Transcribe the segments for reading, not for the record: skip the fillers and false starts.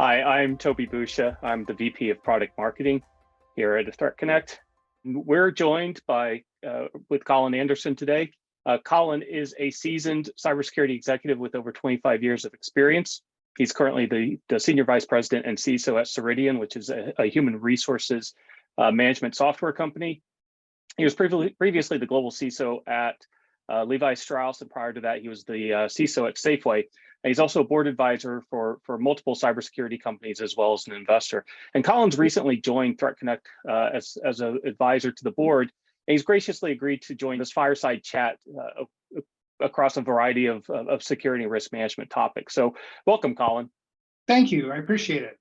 Hi, I'm Toby Busha. I'm the VP of Product Marketing here at ThreatConnect. We're joined by with Colin Anderson today. Colin is a seasoned cybersecurity executive with over 25 years of experience. He's currently the Senior Vice President and CISO at Ceridian, which is a human resources management software company. He was previously the Global CISO at Levi Straus, and prior to that, he was the CISO at Safeway. And he's also a board advisor for multiple cybersecurity companies, as well as an investor. And Colin's recently joined ThreatConnect as an advisor to the board. And he's graciously agreed to join this fireside chat across a variety of security and risk management topics. So welcome, Colin. Thank you. I appreciate it.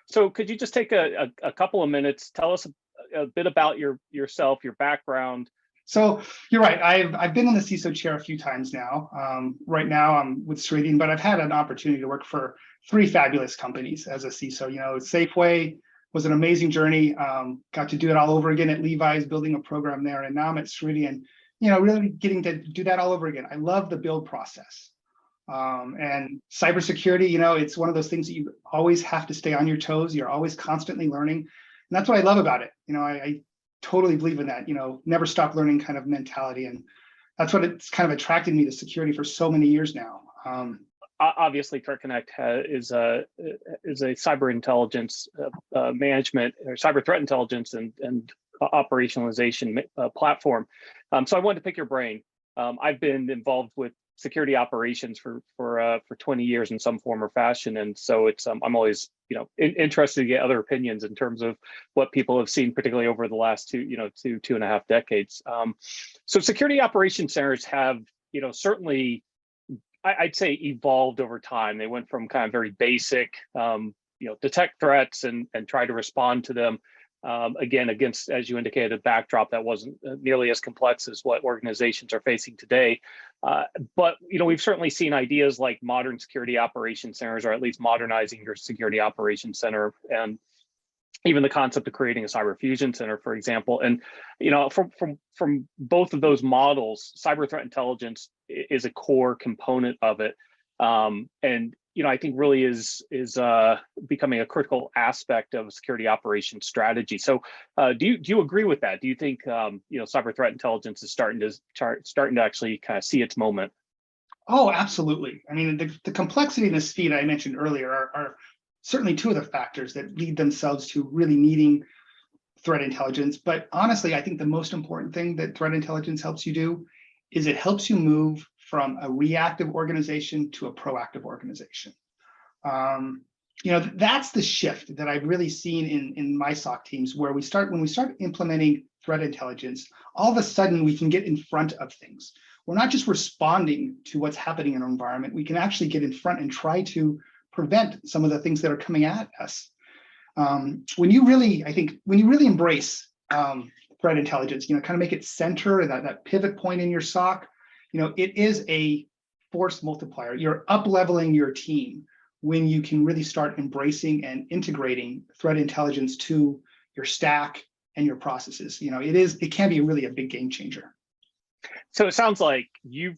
So could you just take a couple of minutes, tell us a bit about yourself, your background? So you're right. I've been in the CISO chair a few times now. Right now I'm with Ceridian, but I've had an opportunity to work for three fabulous companies as a CISO. You know, Safeway was an amazing journey. Got to do it all over again at Levi's, building a program there, and now I'm at Ceridian. You know, really getting to do that all over again. I love the build process. And cybersecurity, you know, it's one of those things that you always have to stay on your toes. You're always constantly learning, and that's what I love about it. You know, I totally believe in that, you know, never stop learning kind of mentality. And that's what it's kind of attracted me to security for so many years now. Obviously, ThreatConnect is a cyber intelligence management or cyber threat intelligence and operationalization platform. So I wanted to pick your brain. I've been involved with security operations for 20 years in some form or fashion, and so it's I'm always interested to get other opinions in terms of what people have seen, particularly over the last two and a half decades. So security operations centers have certainly, I'd say, evolved over time. They went from kind of very basic, detect threats and try to respond to them. Again, against, as you indicated, a backdrop that wasn't nearly as complex as what organizations are facing today. But we've certainly seen ideas like modern security operations centers, or at least modernizing your security operations center, and even the concept of creating a cyber fusion center, for example. And from both of those models, cyber threat intelligence is a core component of it. And I think really is becoming a critical aspect of security operations strategy. So, do you agree with that? Do you think cyber threat intelligence is starting to actually kind of see its moment? Oh, absolutely. I mean, the complexity and the speed I mentioned earlier are certainly two of the factors that lead themselves to really needing threat intelligence. But honestly, I think the most important thing that threat intelligence helps you do is it helps you move from a reactive organization to a proactive organization. That's the shift that I've really seen in my SOC teams, where when we start implementing threat intelligence, all of a sudden we can get in front of things. We're not just responding to what's happening in our environment. We can actually get in front and try to prevent some of the things that are coming at us. When you really embrace threat intelligence, kind of make it center, that pivot point in your SOC, it is a force multiplier. You're up-leveling your team when you can really start embracing and integrating threat intelligence to your stack and your processes. It can be really a big game changer. So it sounds like you've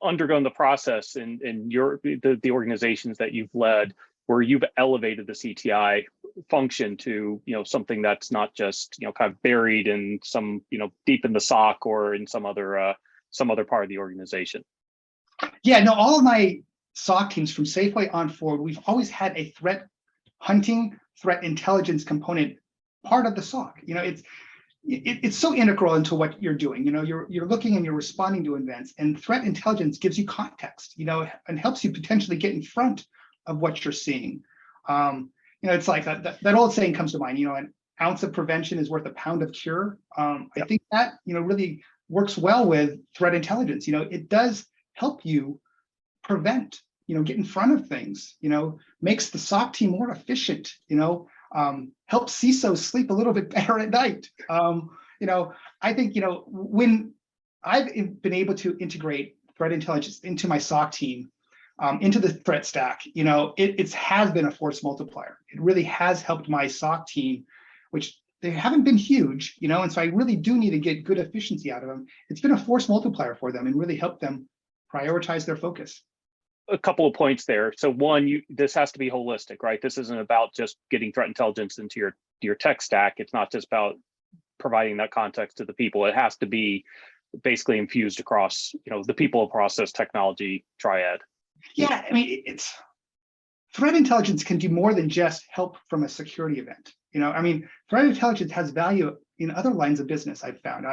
undergone the process in the organizations that you've led, where you've elevated the CTI function to something that's not just kind of buried in some deep in the SOC or in some other part of the organization. Yeah, no, all of my SOC teams from Safeway on forward, we've always had a threat hunting, threat intelligence component part of the SOC. It's so integral into what you're doing. You're looking and you're responding to events, and threat intelligence gives you context, and helps you potentially get in front of what you're seeing. It's like that old saying comes to mind, an ounce of prevention is worth a pound of cure. I think that, really works well with threat intelligence. It does help you prevent, get in front of things, makes the SOC team more efficient, helps CISOs sleep a little bit better at night. I think, when I've been able to integrate threat intelligence into my SOC team, into the threat stack, it has been a force multiplier. It really has helped my SOC team, which they haven't been huge, and so I really do need to get good efficiency out of them. It's been a force multiplier for them and really helped them prioritize their focus. a couple of points there. So one, this has to be holistic, right? This isn't about just getting threat intelligence into your tech stack. It's not just about providing that context to the people. It has to be basically infused across, the people, process, technology triad. Yeah, I mean, it's threat intelligence can do more than just help from a security event. Threat intelligence has value in other lines of business. I've found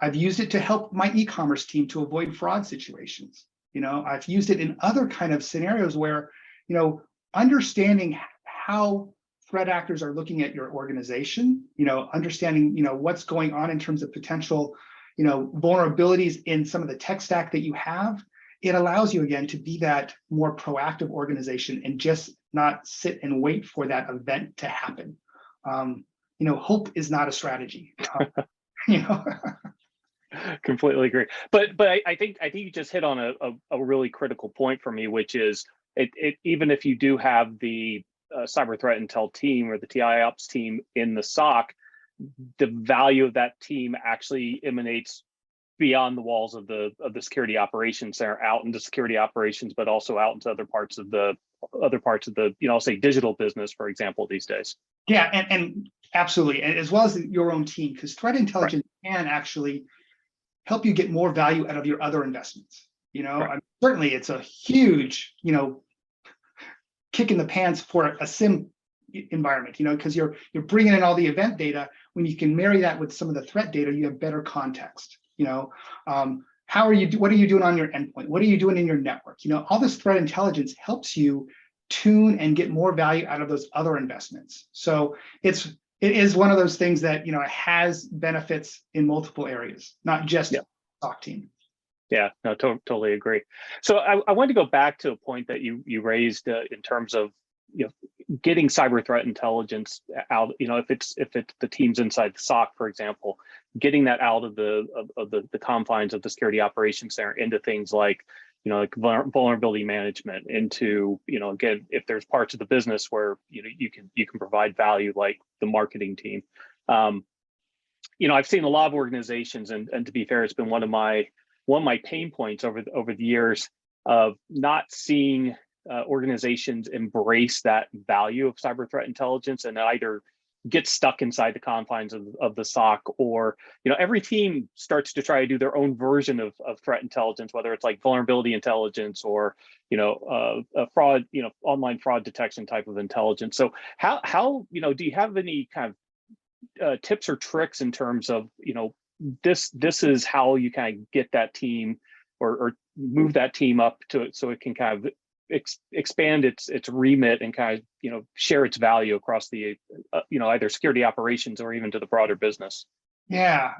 I've used it to help my e-commerce team to avoid fraud situations. I've used it in other kind of scenarios where, understanding how threat actors are looking at your organization, understanding, what's going on in terms of potential, vulnerabilities in some of the tech stack that you have. It allows you, again, to be that more proactive organization and just not sit and wait for that event to happen. Hope is not a strategy. Completely agree. But I think you just hit on a really critical point for me, which is it even if you do have the cyber threat intel team or the TI ops team in the SOC, the value of that team actually emanates beyond the walls of the security operations center, out into security operations, but also out into other parts of the I'll say digital business, for example, these days. Yeah, and absolutely, and as well as your own team, because threat intelligence can actually help you get more value out of your other investments. Certainly it's a huge, kick in the pants for a SIM environment, because you're bringing in all the event data. When you can marry that with some of the threat data, you have better context. What are you doing on your endpoint? What are you doing in your network? All this threat intelligence helps you tune and get more value out of those other investments. So it is one of those things that has benefits in multiple areas, not just SOC team. Yeah, no, totally agree. So I wanted to go back to a point that you raised in terms of getting cyber threat intelligence out. If it's the teams inside the SOC, for example, getting that out of the confines of the security operations center into things like like vulnerability management, into again, if there's parts of the business where you can provide value, like the marketing team. I've seen a lot of organizations, and to be fair, it's been one of my pain points over the years of not seeing organizations embrace that value of cyber threat intelligence and either get stuck inside the confines of the SOC, or every team starts to try to do their own version of threat intelligence, whether it's like vulnerability intelligence or a fraud, online fraud detection type of intelligence. So how do you have any kind of tips or tricks in terms of this is how you kind of get that team or move that team up to it so it can kind of expand its remit and kind of share its value across the either security operations or even to the broader business? Yeah,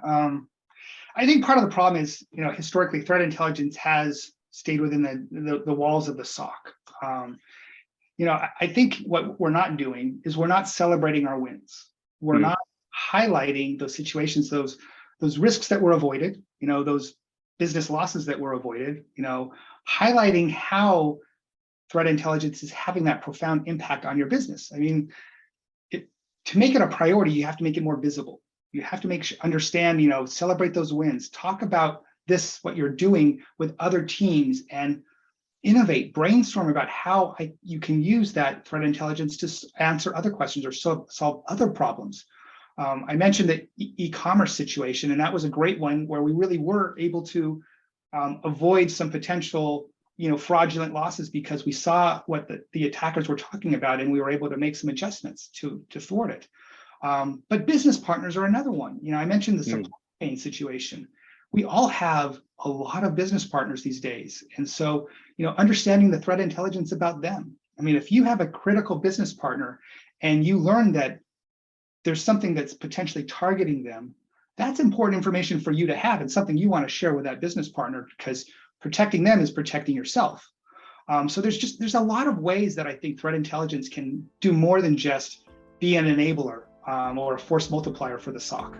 I think part of the problem is historically threat intelligence has stayed within the walls of the SOC. I think what we're not doing is we're not celebrating our wins. We're not highlighting those situations, those risks that were avoided, those business losses that were avoided, highlighting how threat intelligence is having that profound impact on your business. I mean, to make it a priority, you have to make it more visible. You have to understand, celebrate those wins, talk about what you're doing with other teams, and innovate, brainstorm about how you can use that threat intelligence to answer other questions or solve other problems. I mentioned the e-commerce situation, and that was a great one where we really were able to avoid some potential fraudulent losses because we saw what the attackers were talking about, and we were able to make some adjustments to thwart it. But business partners are another one. I mentioned the supply chain situation. We all have a lot of business partners these days. And so, understanding the threat intelligence about them. I mean, if you have a critical business partner and you learn that there's something that's potentially targeting them, that's important information for you to have and something you want to share with that business partner, because protecting them is protecting yourself. So there's a lot of ways that I think threat intelligence can do more than just be an enabler or a force multiplier for the SOC.